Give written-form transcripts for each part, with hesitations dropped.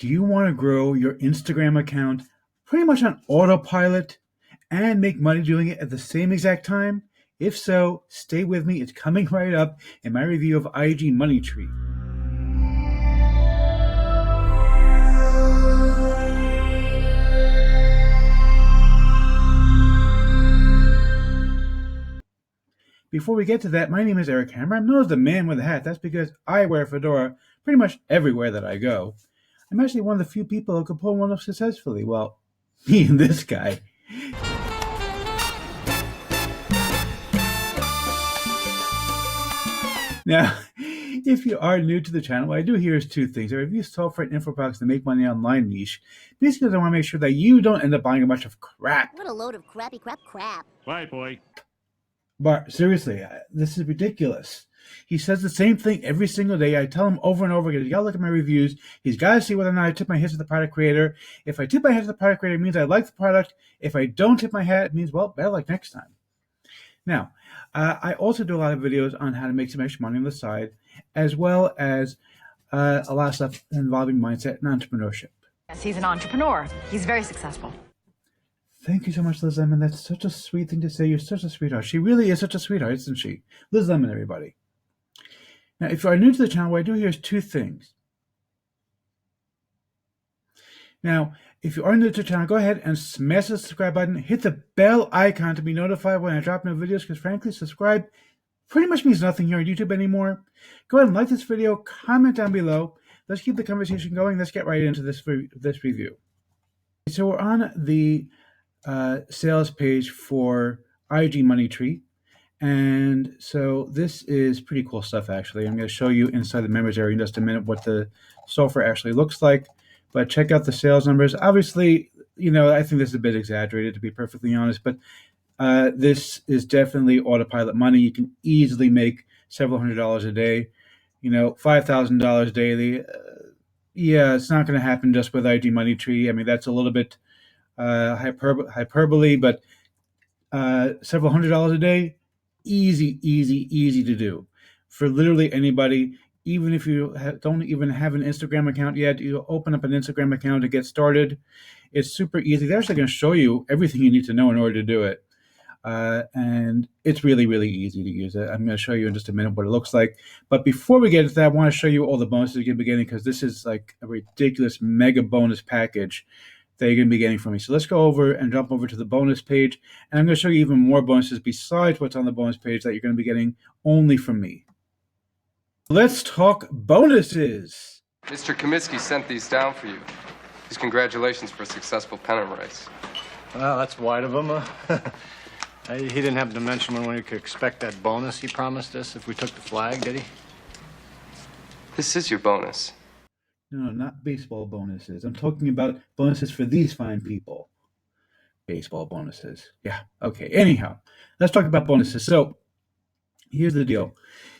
Do you want to grow your Instagram account pretty much on autopilot and make money doing it at the same exact time? If so, stay with me. It's coming right up in my review of igmoneytree. Before we get to that, my name is Eric Hammer. I'm known as the man with a hat. That's because I wear a fedora pretty much everywhere that I go. I'm actually one of the few people who can pull one off successfully. Well, me and this guy. Now, if you are new to the channel, what I do here is two things. I review software and info products to make money online niche. Basically, I want to make sure that you don't end up buying a bunch of crap. What a load of crappy crap. Right, boy. But seriously, this is ridiculous. He says the same thing every single day. I tell him over and over again, you gotta look at my reviews. He's got to see whether or not I tip my hat to the product creator. If I tip my hat to the product creator, it means I like the product. If I don't tip my hat, it means, well, better luck next time. Now, I also do a lot of videos on how to make some extra money on the side, as well as a lot of stuff involving mindset and entrepreneurship. Yes, he's an entrepreneur. He's very successful. Thank you so much, Liz Lemon. That's such a sweet thing to say. You're such a sweetheart. She really is such a sweetheart, isn't she? Liz Lemon, everybody. Now, if you are new to the channel, what I do here is two things. Now, if you are new to the channel, go ahead and smash the subscribe button. Hit the bell icon to be notified when I drop new videos, because frankly, subscribe pretty much means nothing here on YouTube anymore. Go ahead and like this video, comment down below. Let's keep the conversation going. Let's get right into this review. So we're on the sales page for igmoneytree, and so this is pretty cool stuff. Actually, I'm going to show you inside the members area in just a minute what the software actually looks like, but check out the sales numbers. Obviously, I think this is a bit exaggerated, to be perfectly honest, but this is definitely autopilot money. You can easily make several $100s a day, $5,000 daily. Yeah, it's not going to happen just with igmoneytree. I mean, that's a little bit hyperbole, but several $100s a day, easy to do for literally anybody. Even if you don't even have an Instagram account yet, you open up an Instagram account to get started. It's super easy. They're actually going to show you everything you need to know in order to do it. And it's really easy to use it. I'm going to show you in just a minute what it looks like. But before we get into that, I want to show you all the bonuses you're going to be getting, because this is like a ridiculous mega bonus package that you're going to be getting from me. So let's go over and jump over to the bonus page. And I'm going to show you even more bonuses besides what's on the bonus page that you're going to be getting only from me. Let's talk bonuses. Mr. Comiskey sent these down for you. His congratulations for a successful pennant race. Well, that's wide of him. He didn't happen to mention when we could expect that bonus he promised us if we took the flag, did he? This is your bonus. No, not baseball bonuses. I'm talking about bonuses for these fine people. Baseball bonuses. Yeah, okay. Anyhow, let's talk about bonuses. So here's the deal.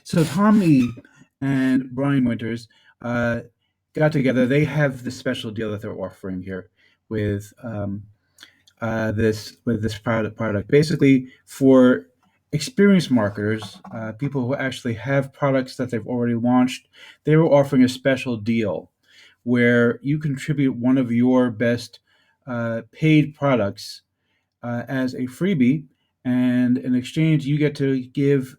So Tom E. and Brian Winters got together. They have this special deal that they're offering here with this product. Basically, for experienced marketers, people who actually have products that they've already launched, they were offering a special deal where you contribute one of your best paid products as a freebie, and in exchange, you get to give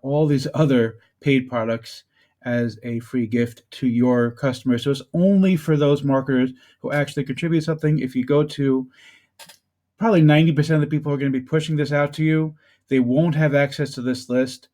all these other paid products as a free gift to your customers. So it's only for those marketers who actually contribute something. If you go to probably 90% of the people who are going to be pushing this out to you, they won't have access to this list.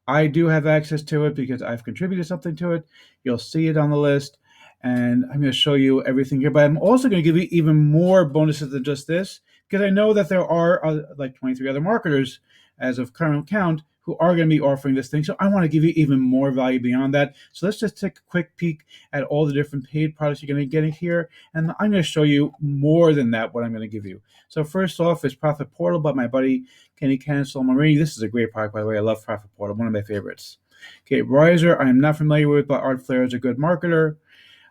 I do have access to it because I've contributed something to it. You'll see it on the list, and I'm going to show you everything here. But I'm also going to give you even more bonuses than just this, because I know that there are like 23 other marketers as of current count who are going to be offering this thing. So I want to give you even more value beyond that. So let's just take a quick peek at all the different paid products you're going to be getting here. And I'm going to show you more than that, what I'm going to give you. So first off is Profit Portal by my buddy, Kenny Cancel Marini. This is a great product, by the way. I love Profit Portal, one of my favorites. Okay, Riser, I am not familiar with, but Art Flair is a good marketer.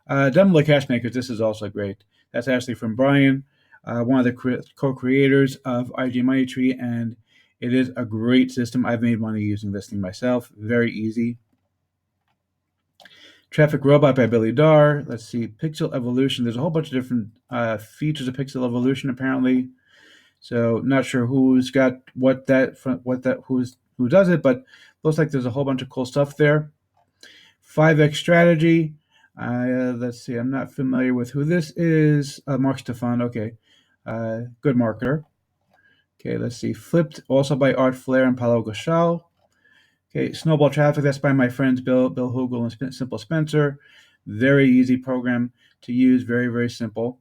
Demo Cash Makers, this is also great. That's actually from Brian, one of the co-creators of igmoneytree, and it is a great system. I've made money using this thing myself. Very easy. Traffic Robot by Billy Darr. Let's see, Pixel Evolution. There's a whole bunch of different features of Pixel Evolution apparently. So not sure who's got who does it, but looks like there's a whole bunch of cool stuff there. 5X Strategy. Let's see, I'm not familiar with who this is. Mark Stefan. Okay, good marketer. Okay, let's see. Flipped, also by Art Flair and Paulo Gashal. Okay, Snowball Traffic, that's by my friends Bill Hugel and Simple Spencer. Very easy program to use, very, very simple.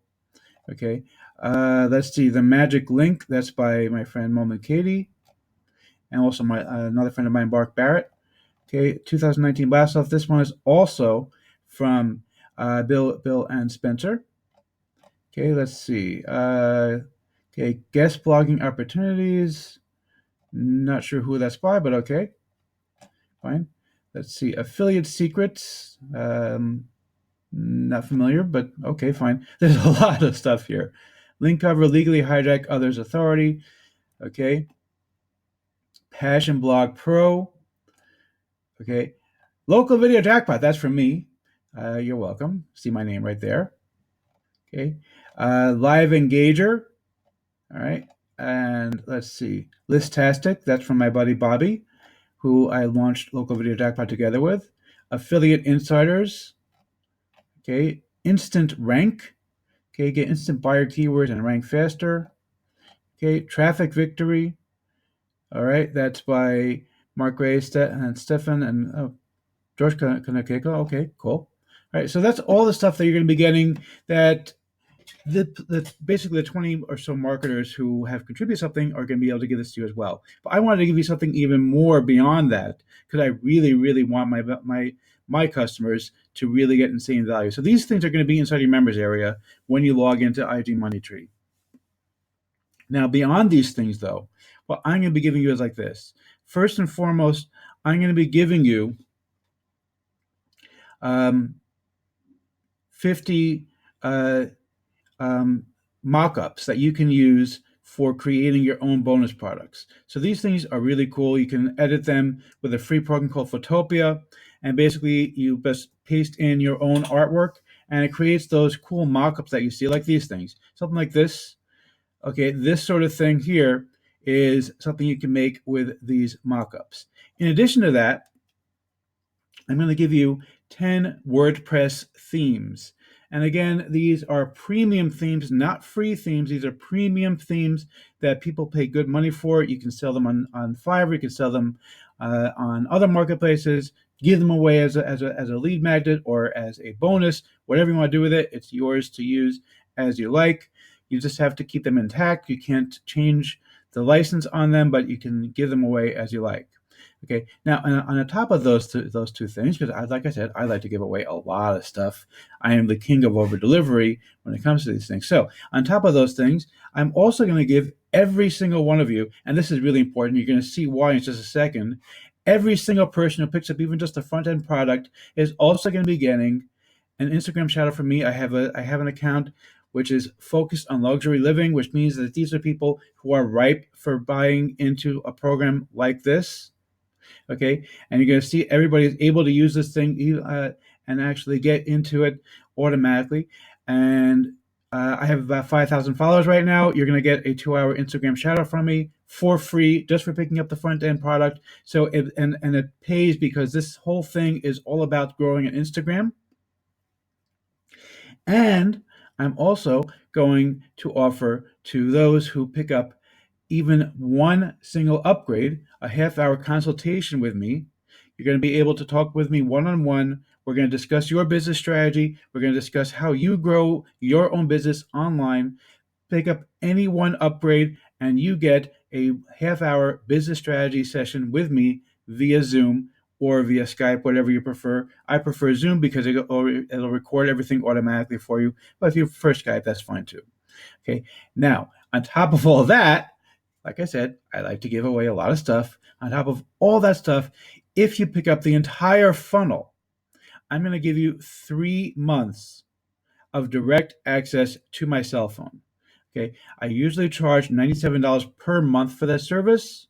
Okay, let's see, The Magic Link, that's by my friend Moment Katie, and also my another friend of mine, Mark Barrett. Okay, 2019 Blast Off. This one is also from Bill and Spencer. Okay, let's see. Okay, Guest Blogging Opportunities. Not sure who that's by, but okay. Fine. Let's see. Affiliate Secrets. Not familiar, but okay, fine. There's a lot of stuff here. Link cover, Legally Hijack Others' Authority. Okay. Passion Blog Pro. Okay. Local Video Jackpot. That's from me. You're welcome. See my name right there. Okay. Live Engager. All right. And let's see. Listastic. That's from my buddy Bobby, who I launched Local Video Jackpot together with. Affiliate Insiders. Okay. Instant Rank. Okay. Get instant buyer keywords and rank faster. Okay. Traffic Victory. All right. That's by Mark Ray and Stefan and George Kanekeko. Okay, cool. All right. So that's all the stuff that you're going to be getting that basically the 20 or so marketers who have contributed something are going to be able to give this to you as well. But I wanted to give you something even more beyond that because I really, really want my customers to really get insane value. So these things are going to be inside your members area when you log into igmoneytree. Now, beyond these things, though, what I'm going to be giving you is like this. First and foremost, I'm going to be giving you 50 mockups that you can use for creating your own bonus products. So these things are really cool. You can edit them with a free program called Photopia, and basically you just paste in your own artwork, and it creates those cool mockups that you see, like these things. Something like this. Okay, this sort of thing here is something you can make with these mockups. In addition to that, I'm going to give you 10 WordPress themes. And again, these are premium themes, not free themes. These are premium themes that people pay good money for. You can sell them on Fiverr. You can sell them on other marketplaces. Give them away as a lead magnet or as a bonus. Whatever you want to do with it, it's yours to use as you like. You just have to keep them intact. You can't change the license on them, but you can give them away as you like. Okay, now on the top of those two things, because like I said, I like to give away a lot of stuff. I am the king of over delivery when it comes to these things. So on top of those things, I'm also going to give every single one of you, and this is really important, you're going to see why in just a second, every single person who picks up even just a front-end product is also going to be getting an Instagram shout out from me. I have an account which is focused on luxury living, which means that these are people who are ripe for buying into a program like this. Okay, and you're going to see everybody is able to use this thing and actually get into it automatically. And I have about 5,000 followers right now. You're going to get a 2-hour Instagram shout out from me for free just for picking up the front end product. So it pays because this whole thing is all about growing an Instagram. And I'm also going to offer to those who pick up even one single upgrade, a half-hour consultation with me. You're going to be able to talk with me one-on-one. We're going to discuss your business strategy. We're going to discuss how you grow your own business online. Pick up any one upgrade, and you get a half-hour business strategy session with me via Zoom or via Skype, whatever you prefer. I prefer Zoom because it'll record everything automatically for you. But if you prefer Skype, that's fine too. Okay. Now, on top of all that, like I said, I like to give away a lot of stuff. On top of all that stuff, if you pick up the entire funnel, I'm going to give you 3 months of direct access to my cell phone. Okay, I usually charge $97 per month for that service,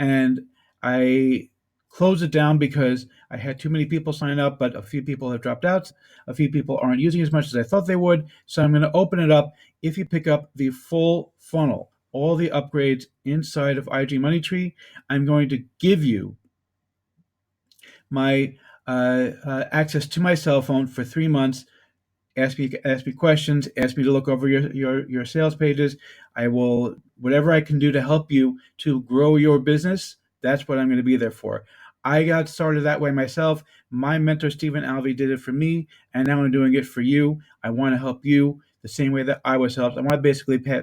and I close it down because I had too many people sign up, but a few people have dropped out. A few people aren't using as much as I thought they would. So I'm going to open it up. If you pick up the full funnel, all the upgrades inside of igmoneytree, I'm going to give you my access to my cell phone for 3 months. Ask me questions. Ask me to look over your sales pages. I will whatever I can do to help you to grow your business. That's what I'm going to be there for. I got started that way myself. My mentor Stephen Alvey did it for me, and now I'm doing it for you. I want to help you the same way that I was helped. I want to basically pay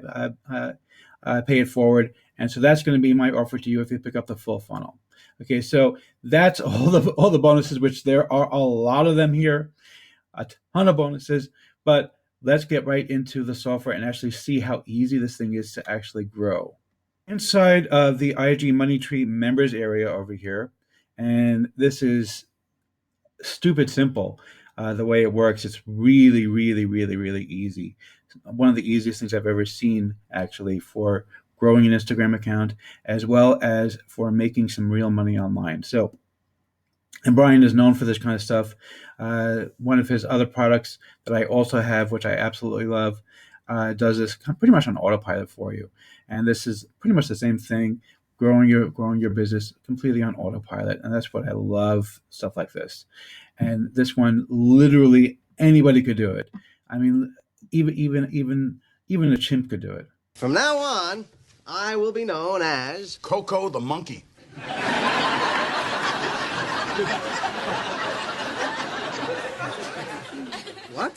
it forward, and so that's going to be my offer to you if you pick up the full funnel. Okay, so that's all the bonuses, which there are a lot of them here. A ton of bonuses, but let's get right into the software and actually see how easy this thing is to actually grow. Inside of the igmoneytree members area over here, and this is stupid simple. The way it works, it's really, really, really, really easy. One of the easiest things I've ever seen, actually, for growing an Instagram account, as well as for making some real money online. So, and Brian is known for this kind of stuff. One of his other products that I also have, which I absolutely love, does this pretty much on autopilot for you. And this is pretty much the same thing, growing your business completely on autopilot. And that's what I love, stuff like this. And this one, literally anybody could do it. I mean, even a chimp could do it. From now on, I will be known as Coco the monkey. what?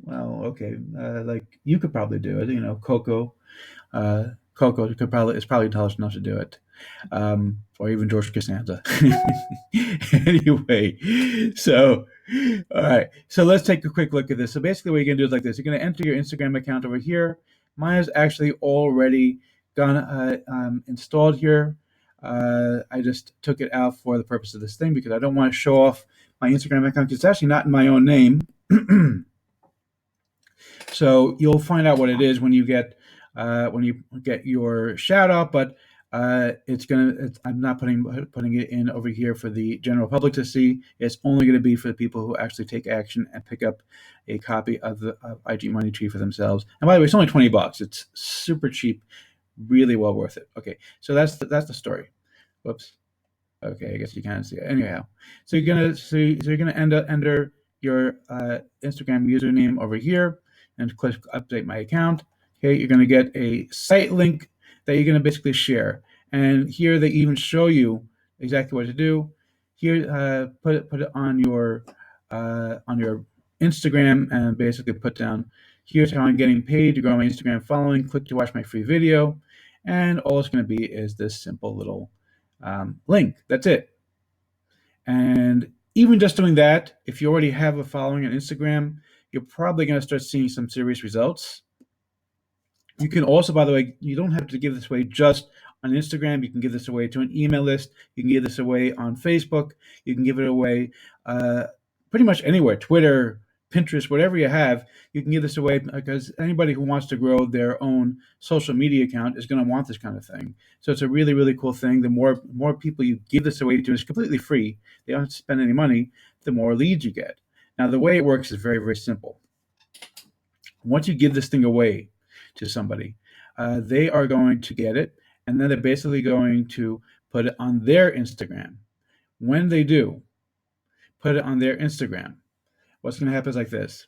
Well, okay, like you could probably do it. You know, Coco is probably intelligent enough to do it, or even George Costanza. Anyway, so all right, so let's take a quick look at this. So basically, what you're gonna do is like this: you're gonna enter your Instagram account over here. Mine is actually already installed here. I just took it out for the purpose of this thing because I don't want to show off my Instagram account. It's actually not in my own name. So you'll find out what it is when you get your shout out, but I'm not putting it in over here for the general public to see. It's only going to be for the people who actually take action and pick up a copy of the igmoneytree for themselves. And by the way, it's only $20. It's super cheap, really well worth it. Okay, so that's the story. Whoops. Okay, I guess you can't see it. Anyhow, so you're gonna enter your Instagram username over here and click update my account. Okay, you're going to get a site link that you're going to basically share. And here they even show you exactly what to do. Here, put it on your Instagram and basically put down, here's how I'm getting paid to grow my Instagram following. Click to watch my free video. And all it's going to be is this simple little link. That's it. And even just doing that, if you already have a following on Instagram, you're probably going to start seeing some serious results. You can also, by the way, you don't have to give this away just on Instagram. You can give this away to an email list. You can give this away on Facebook. You can give it away pretty much anywhere, Twitter, Pinterest, whatever you have. You can give this away because anybody who wants to grow their own social media account is going to want this kind of thing. So it's a really, really cool thing. The more people you give this away to, it's completely free. They don't have to spend any money. The more leads you get. Now, the way it works is very, very simple. Once you give this thing away to somebody, they are going to get it, and then they're basically going to put it on their Instagram. When they do put it on their Instagram, what's going to happen is like this.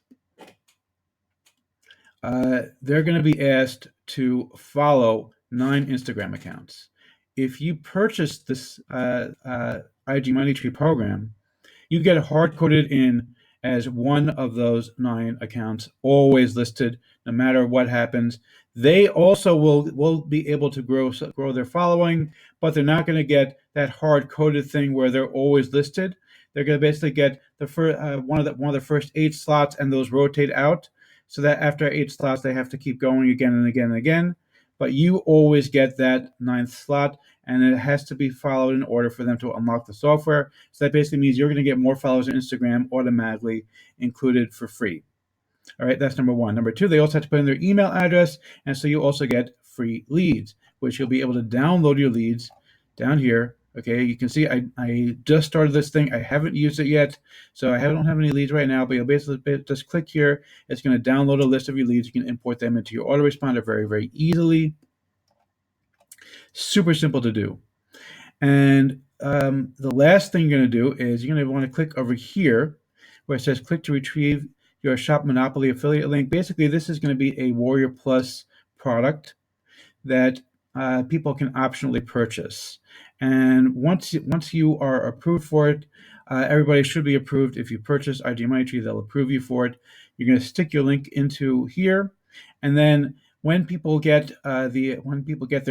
They're going to be asked to follow 9 Instagram accounts. If you purchase this igmoneytree program, you get hard-coded in as one of those 9 accounts, always listed, no matter what happens. They also will be able to grow their following, but they're not going to get that hard-coded thing where they're always listed. They're going to basically get the first one of the first 8 slots, and those rotate out, so that after 8 slots they have to keep going again and again and again. But you always get that 9th slot, and it has to be followed in order for them to unlock the software. So that basically means you're going to get more followers on Instagram automatically included for free. All right, that's number 1. Number 2, they also have to put in their email address, and so you also get free leads, which you'll be able to download your leads down here. Okay, you can see I just started this thing. I haven't used it yet, so I don't have any leads right now, but you'll basically just click here. It's going to download a list of your leads. You can import them into your autoresponder very, very easily. Super simple to do. And the last thing you're going to do is you're going to want to click over here where it says click to retrieve your Shop Monopoly affiliate link. Basically, this is going to be a Warrior Plus product that people can optionally purchase. And once you are approved for it, everybody should be approved. If you purchase igmoneytree, they'll approve you for it. You're going to stick your link into here, and then when people get their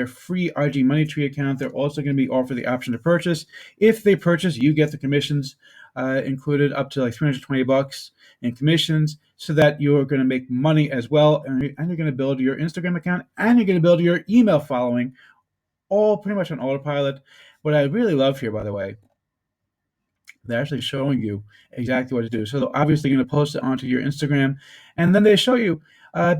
free igmoneytree account, they're also going to be offered the option to purchase. If they purchase, you get the commissions included up to like $320 in commissions, so that you're going to make money as well, and you're going to build your Instagram account, and you're going to build your email following, all pretty much on autopilot. What I really love here, by the way, they're actually showing you exactly what to do. So they're obviously going to post it onto your Instagram, and then they show you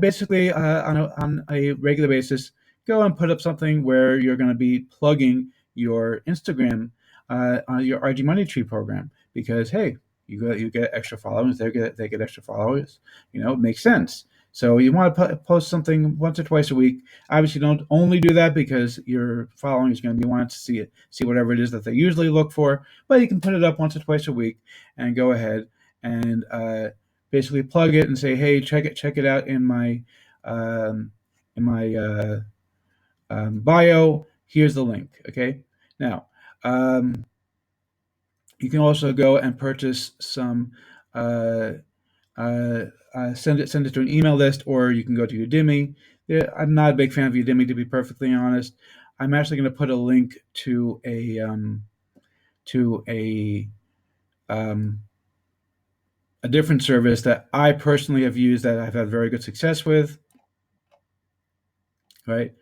basically on a regular basis, go and put up something where you're going to be plugging your Instagram on your igmoneytree program, because hey, you get extra followers, they get extra followers. It makes sense. So you want to post something once or twice a week. Obviously, don't only do that because your following is going to be wanting to see whatever it is that they usually look for. But you can put it up once or twice a week and go ahead and basically plug it and say, hey, check it out in my bio. Here's the link. Okay. Now, you can also go and purchase some. Send it to an email list, or you can go to Udemy. I'm not a big fan of Udemy, to be perfectly honest. I'm actually going to put a link to a different service that I personally have used that I've had very good success with. Right.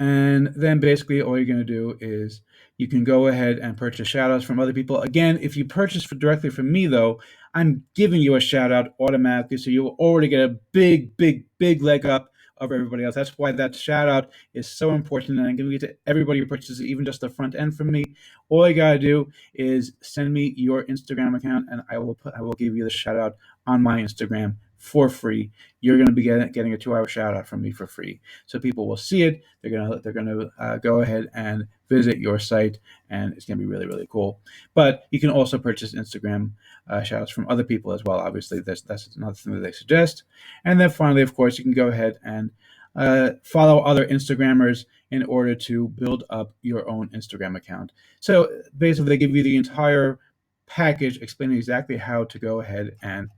And then basically all you're going to do is you can go ahead and purchase shout-outs from other people. Again, if you purchase directly from me, though, I'm giving you a shout-out automatically, so you'll already get a big, big, big leg up of everybody else. That's why that shout-out is so important, and I'm giving it to everybody who purchases, even just the front end from me. All you got to do is send me your Instagram account, and I will give you the shout-out on my Instagram for free. You're going to be getting a 2-hour shout out from me for free. So people will see it. They're going to go ahead and visit your site, and it's going to be really, really cool. But you can also purchase Instagram shout outs from other people as well. Obviously, that's another thing that they suggest. And then finally, of course, you can go ahead and follow other Instagrammers in order to build up your own Instagram account. So basically, they give you the entire package explaining exactly how to go ahead and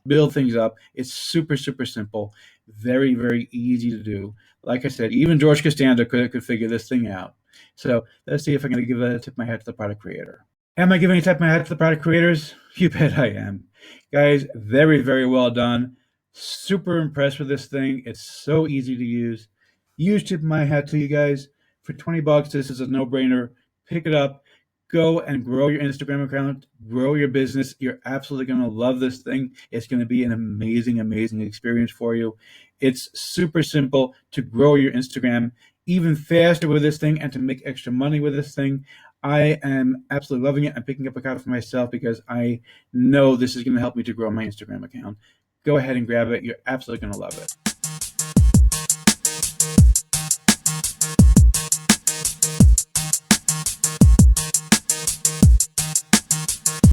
build things up. It's super, super simple, very, very easy to do. Like I said, even George Costanza could figure this thing out. So let's see if I'm going to give a tip of my hat to the product creator. Am I giving a tip of my hat to the product creators? You bet I am. Guys, very, very well done. Super impressed with this thing. It's so easy to use. Huge tip of my hat to you guys. For $20, this is a no-brainer. Pick it up. Go and grow your Instagram account, grow your business. You're absolutely going to love this thing. It's going to be an amazing, amazing experience for you. It's super simple to grow your Instagram even faster with this thing and to make extra money with this thing. I am absolutely loving it. I'm picking up a copy for myself because I know this is going to help me to grow my Instagram account. Go ahead and grab it. You're absolutely going to love it.